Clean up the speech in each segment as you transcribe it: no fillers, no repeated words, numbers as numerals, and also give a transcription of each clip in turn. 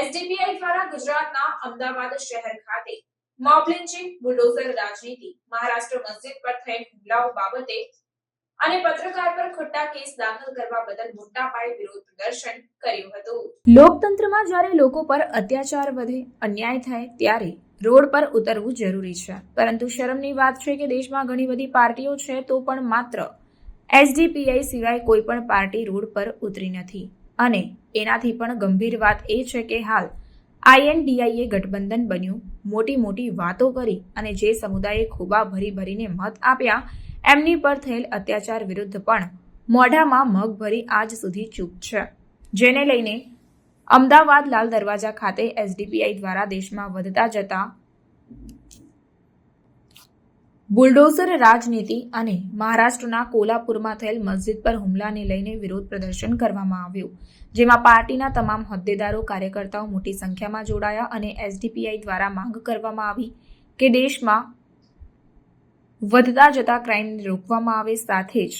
SDPI દ્વારા ગુજરાતના અમદાવાદ શહેર ખાતે મોબ લિંચિંગ, બુલડોઝર રાજનીતિ, મહારાષ્ટ્ર મસ્જિદ પર થયેલ હુમલાઓ બાબતે અને પત્રકાર પર ખોટા કેસ દાખલ કરવા બદલ મોટા પાયે વિરોધ પ્રદર્શન કર્યું હતું। લોકતંત્રમાં જ્યારે લોકો પર અત્યાચાર વધે, અન્યાય થાય ત્યારે રોડ પર ઉતરવું જરૂરી છે, પરંતુ શરમની વાત છે કે દેશમાં ઘણી બધી પાર્ટીઓ છે તો પણ માત્ર એસડીપીઆઈ સિવાય કોઈ પણ પાર્ટી રોડ પર ઉતરી નથી। અને એનાથી પણ ગંભીર વાત એ છે કે હાલ આઈએનડીઆઈએ ગઠબંધન બન્યું, મોટી મોટી વાતો કરી અને જે સમુદાયે ખોબા ભરી ભરીને મત આપ્યા એમની પર થયેલ અત્યાચાર વિરુદ્ધ પણ મોઢામાં મગ ભરી આજ સુધી ચૂપ છે, જેને લઈને અમદાવાદ લાલ દરવાજા ખાતે એસડીપીઆઈ દ્વારા દેશમાં વધતા જતા બુલડોઝર રાજનીતિ અને મહારાષ્ટ્રના કોલ્હાપુરમાં થયેલ મસ્જિદ પર હુમલાને લઈને વિરોધ પ્રદર્શન કરવામાં આવ્યું, જેમાં પાર્ટીના તમામ હોદ્દેદારો, કાર્યકર્તાઓ મોટી સંખ્યામાં જોડાયા અને એસડીપીઆઈ દ્વારા માંગ કરવામાં આવી કે દેશમાં વધતા જતા ક્રાઇમને રોકવામાં આવે, સાથે જ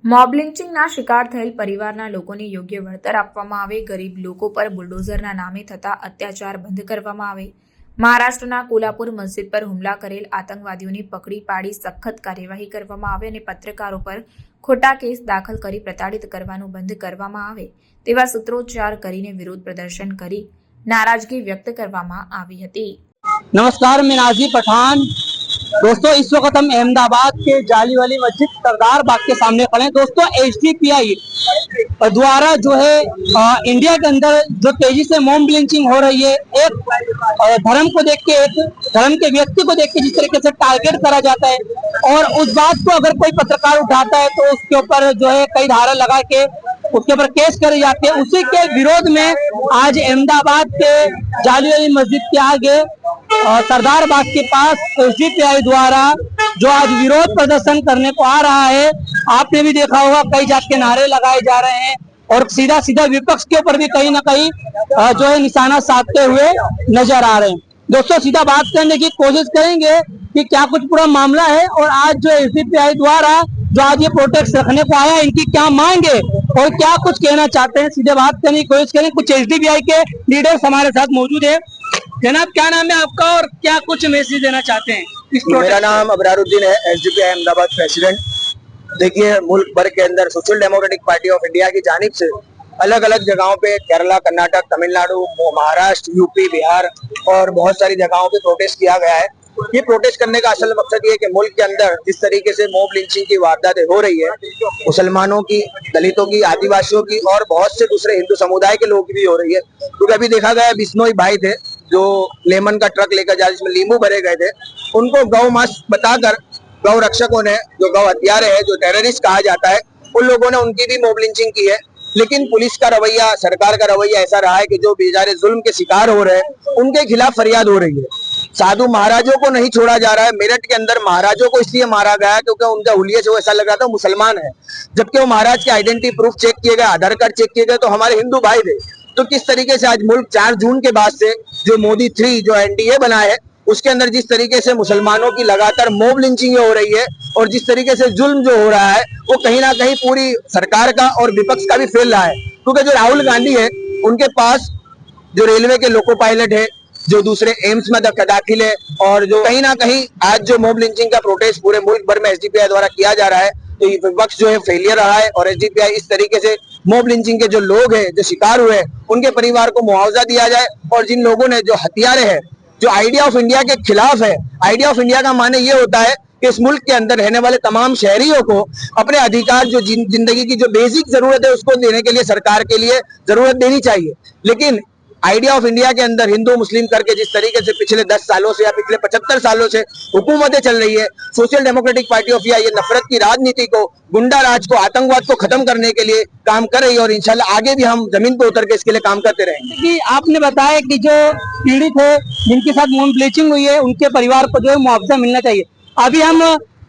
મોબ લિંચિંગના શિકાર થયેલ પરિવારના લોકોને યોગ્ય વળતર આપવામાં આવે, ગરીબ લોકો પર બુલડોઝરના નામે થતા અત્યાચાર બંધ કરવામાં આવે, મહારાષ્ટ્રના કોલ્હાપુર મસ્જિદ પર હુમલા કરેલ આતંકવાદીઓને પકડી પાડી સખત કાર્યવાહી કરવામાં આવે અને પત્રકારો પર ખોટા કેસ દાખલ કરી પ્રતાડિત કરવાનું બંધ કરવામાં આવે તેવા સૂત્રોચ્ચાર કરીને વિરોધ પ્રદર્શન કરી नाराजगी व्यक्त કરવામાં આવી હતી। नमस्कार, मैं नाजी पठान। दोस्तों, इस वक्त हम अहमदाबाद के जाली वाली मस्जिद सरदार बाग के सामने खड़े हैं। दोस्तों, एसडीपीआई द्वारा जो है इंडिया के अंदर जो तेजी से मॉब लिंचिंग हो रही है, एक धर्म को देख के, एक धर्म के व्यक्ति को देख के जिस तरीके से टारगेट करा जाता है और उस बात को अगर कोई पत्रकार उठाता है तो उसके ऊपर जो है कई धारा लगा के उसके ऊपर केस करे जाते हैं। उसी के विरोध में आज अहमदाबाद के जाली वाली मस्जिद के आगे सरदार बाग के पास एसडीपीआई द्वारा जो आज विरोध प्रदर्शन करने को आ रहा है, आपने भी देखा होगा कई जात के नारे लगाए जा रहे हैं और सीधा सीधा विपक्ष के ऊपर भी कहीं ना कहीं जो है निशाना साधते हुए नजर आ रहे हैं। दोस्तों, सीधा बात करने की कोशिश करेंगे कि क्या कुछ पूरा मामला है और आज जो एसडीपीआई द्वारा जो आज ये प्रोटेस्ट रखने को आया, इनकी क्या मांग है और क्या कुछ कहना चाहते हैं, सीधे बात करने की कोशिश करें। कुछ एसडीपीआई के लीडर्स हमारे साथ मौजूद है। जनाब, क्या नाम है आपका और क्या कुछ मैसेज देना चाहते हैं? मेरा नाम अबरारुद्दीन है, एसडीपीआई अहमदाबाद प्रेसिडेंट। देखिए, मुल्क भर के अंदर social democratic party of India की जानिब से अलग अलग जगहों पे केरला, कर्नाटक, तमिलनाडु, महाराष्ट्र, यूपी, बिहार और बहुत सारी जगहों पे प्रोटेस्ट किया गया है। ये प्रोटेस्ट करने का असल मकसद ये है कि मुल्क के अंदर जिस तरीके से मॉब लिंचिंग की वारदातें हो रही है, मुसलमानों की, दलितों की, आदिवासियों की और बहुत से दूसरे हिंदू समुदाय के लोगों की भी हो रही है। क्योंकि अभी देखा गया बिश्नोई भाई थे जो लेमन का ट्रक लेकर जा जिसमें नींबू भरे गए थे, उनको गौ मांस बताकर गौ रक्षकों ने, जो गौ हत्यारे हैं, जो टेररिस्ट कहा जाता है, उन लोगों ने उनकी भी मॉब लिंचिंग की है। लेकिन पुलिस का रवैया, सरकार का रवैया ऐसा रहा है कि जो बेचारे जुल्म के शिकार हो रहे हैं उनके खिलाफ फरियाद हो रही है। साधु महाराजों को नहीं छोड़ा जा रहा है। मेरठ के अंदर महाराजों को इसलिए मारा गया क्योंकि उनके हुलिये से वो ऐसा लग रहा था मुसलमान है, जबकि वो महाराज के आइडेंटिटी प्रूफ चेक किए गए, आधार कार्ड चेक किए गए तो हमारे हिंदू भाई थे। तो किस तरीके से आज मुल्क 4 जून के बाद से जो मोदी 3 जो एनडीए बना है उसके अंदर जिस तरीके से मुसलमानों की लगातार मॉब लिंचिंग हो रही है और जिस तरीके से जुल्म जो हो रहा है वो कहीं ना कहीं पूरी सरकार का और विपक्ष का भी फैल रहा है। क्योंकि जो राहुल गांधी है उनके पास जो रेलवे के लोको पायलट है, जो दूसरे एम्स में दाखिल है और जो कहीं ना कहीं आज जो मॉब लिंचिंग का प्रोटेस्ट पूरे मुल्क भर में एसडीपीआई द्वारा किया जा रहा है, तो ये विपक्ष जो है फेलियर रहा है और एसडीपीआई इस तरीके से मॉब लिंचिंग के जो लोग हैं, जो शिकार हुए हैं, उनके परिवार को मुआवजा दिया जाए और जिन लोगों ने जो हथियारे हैं, जो आइडिया ऑफ इंडिया के खिलाफ है, आइडिया ऑफ इंडिया का माने ये होता है कि इस मुल्क के अंदर रहने वाले तमाम शहरियों को अपने अधिकार, जो जिंदगी की जो बेसिक जरूरत है उसको देने के लिए सरकार के लिए जरूरत देनी चाहिए। लेकिन आइडिया ऑफ इंडिया के अंदर हिंदू मुस्लिम करके जिस तरीके से पिछले 10 सालों से या पिछले 75 सालों से हुकूमतें चल रही है, social democratic party of India ये नफरत की राजनीति को, गुंडा राज को, आतंकवाद को खत्म करने के लिए काम कर रही है और इंशाल्लाह आगे भी हम जमीन पर उतर के इसके लिए काम करते रहेंगे। कि आपने बताया कि जो पीड़ित है, जिनके साथ मॉब लिंचिंग हुई है, उनके परिवार को जो है मुआवजा मिलना चाहिए। अभी हम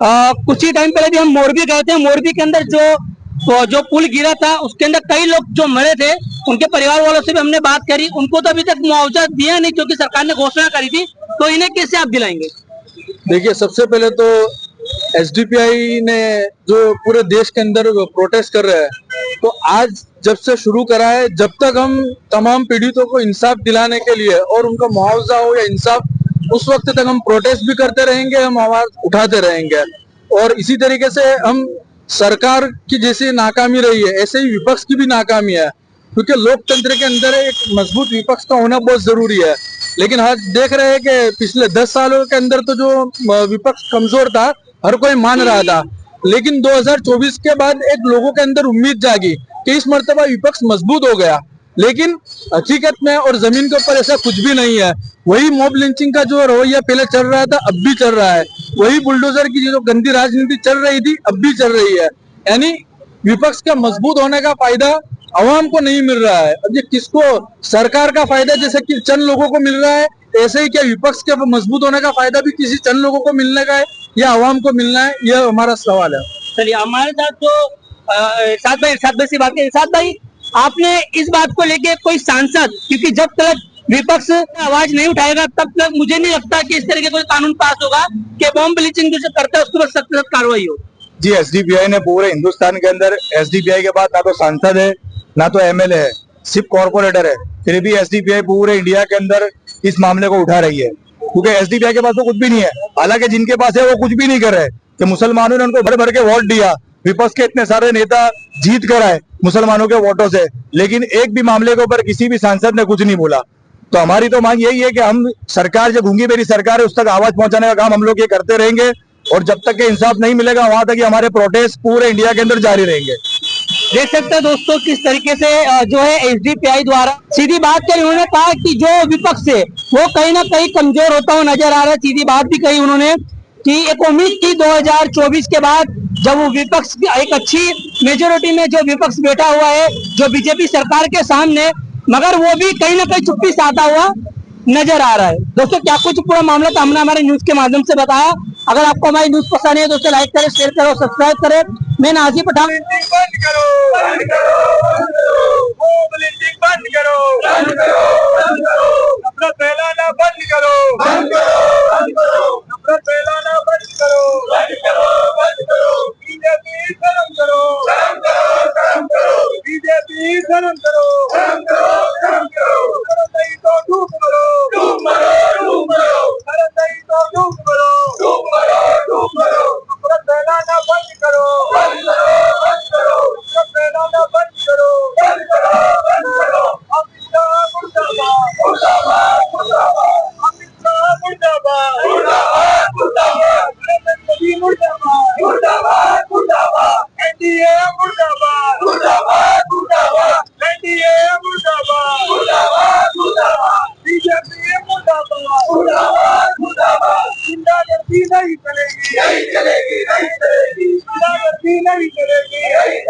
कुछ ही टाइम पहले भी हम मोरबी गए थे। मोरबी के अंदर जो पुल गिरा था उसके अंदर कई लोग जो मरे थे, उनके परिवार वालों से भी हमने बात करी। उनको तो अभी तक मुआवजा दिया नहीं क्योंकि सरकार ने घोषणा करी थी, तो इन्हें कैसे आप दिलाएंगे? देखिए, सबसे पहले तो एसडीपीआई ने जो पूरे देश के अंदर प्रोटेस्ट कर रहा है तो आज जब से शुरू करा है, जब तक हम तमाम पीड़ितों को इंसाफ दिलाने के लिए और उनका मुआवजा हो या इंसाफ, उस वक्त तक हम प्रोटेस्ट भी करते रहेंगे, हम आवाज उठाते रहेंगे। और इसी तरीके से हम सरकार की जैसे नाकामी रही है, ऐसे ही विपक्ष की भी नाकामी है, क्योंकि लोकतंत्र के अंदर एक मजबूत विपक्ष का होना बहुत जरूरी है। लेकिन आज देख रहे हैं कि पिछले 10 सालों के अंदर तो जो विपक्ष कमजोर था, हर कोई मान रहा था, लेकिन 2024 के बाद एक लोगों के अंदर उम्मीद जागी कि इस मर्तबा विपक्ष मजबूत हो गया। लेकिन हकीकत में और जमीन के ऊपर ऐसा कुछ भी नहीं है। वही मॉब लिंचिंग का जो रवैया पहले चल रहा था, अब भी चल रहा है। वही बुलडोजर की जो गंदी राजनीति चल रही थी, अब भी चल रही है। यानी विपक्ष का मजबूत होने का फायदा आवाम को नहीं मिल रहा है। अब ये किसको, सरकार का फायदा जैसे कि चंद लोगों को मिल रहा है, ऐसे ही क्या विपक्ष के मजबूत होने का फायदा भी किसी चंद लोगों को मिलने का है या आवाम को मिलना है? यह हमारा सवाल है। चलिए, हमारे साथ जो इरशाद भाई से बात करें। इरशाद भाई, आपने इस बात को लेके कोई सांसद, क्योंकि जब तक विपक्ष आवाज नहीं उठाएगा तब तक मुझे नहीं लगता कि इस तरह के कोई कानून पास होगा कि बॉम्ब ब्लीचिंग जो करता है उसके ऊपर सख्त सख्त कार्रवाई हो। जी, एसडीपीआई ने पूरे हिंदुस्तान के अंदर, एसडीपीआई के बाद ना तो सांसद है ना तो एमएलए है, सिर्फ कॉर्पोरेटर है, फिर भी एसडीपीआई पूरे इंडिया के अंदर इस मामले को उठा रही है, क्योंकि एसडीपीआई के पास तो कुछ भी नहीं है। हालांकि जिनके पास है वो कुछ भी नहीं कर रहे कि मुसलमानों ने उनको भर भर के वोट दिया, विपक्ष के इतने सारे नेता जीत कर आए मुसलमानों के वोटों से, लेकिन एक भी मामले के ऊपर किसी भी सांसद ने कुछ नहीं बोला। तो हमारी तो मांग यही है कि हम सरकार, जो गूंगी मेरी सरकार है, उस तक आवाज पहुंचाने का काम हम लोग ये करते रहेंगे, और जब तक के इंसाफ नहीं मिलेगा वहां तक हमारे प्रोटेस्ट पूरे इंडिया के अंदर जारी रहेंगे। देख सकते हैं दोस्तों किस तरीके से जो है एसडीपीआई द्वारा सीधी बात करी। उन्होंने कहा कि जो विपक्ष है वो कहीं ना कहीं कमजोर होता हुआ नजर आ रहा है। सीधी बात भी कही उन्होंने कि एक उम्मीद थी 2024 के बाद, जब वो विपक्ष एक अच्छी मेजोरिटी में जो विपक्ष बैठा हुआ है जो बीजेपी सरकार के सामने, मगर वो भी कहीं ना कहीं चुप्पी से आता हुआ नजर आ रहा है। दोस्तों, क्या कुछ पूरा मामला तो हमने हमारे न्यूज के माध्यम से बताया। अगर आपको हमारी न्यूज पसंद है तो उसे लाइक करें, शेयर करें, सब्सक्राइब करें। मैं नाजी पठान। बंद करो, बंद करो, बंद करो, बंद करो, नफरत फैलाना बंद करो, बंद करो, बंद करो, नफरत फैलाना बंद करो, बंद करो, बंद करो, बीजेपी शर्म करो, शर्म करो, शर्म करो, बीजेपी शर्म करो, शर्म करो, शर्म करो, शर्म नहीं तो डूब मरो, डूब मरो, डूब मरो, शर्म नहीं तो डूब मरो, डूब मरो, डूब मरो, नफरत फैलाना बंद करो, बंद करो, बंद करो, नफरत फैलाना बंद करो, बंद करो, बंद करो, अमित शाह मुर्दाबाद, मुर्दाबाद, मुर्दाबाद, अमित शाह मुर्दाबाद, मुर्दाबाद, मुर्दाबाद, नरेंद्र मोदी मुर्दाबाद, मुर्दाबाद, मुर्दाबाद, एनडीए मुर्दाबाद, मुर्दाबाद, मुर्दाबाद, एनडीए मुर्दाबाद, मुर्दाबाद, मुर्दाबाद, बीजेपी मुर्दाबाद, मुर्दाबाद, मुर्दाबाद, गुंडागर्दी नहीं चलेगी, नहीं चलेगी, नहीं चलेगी, गुंडागर्दी नहीं चलेगी, नहीं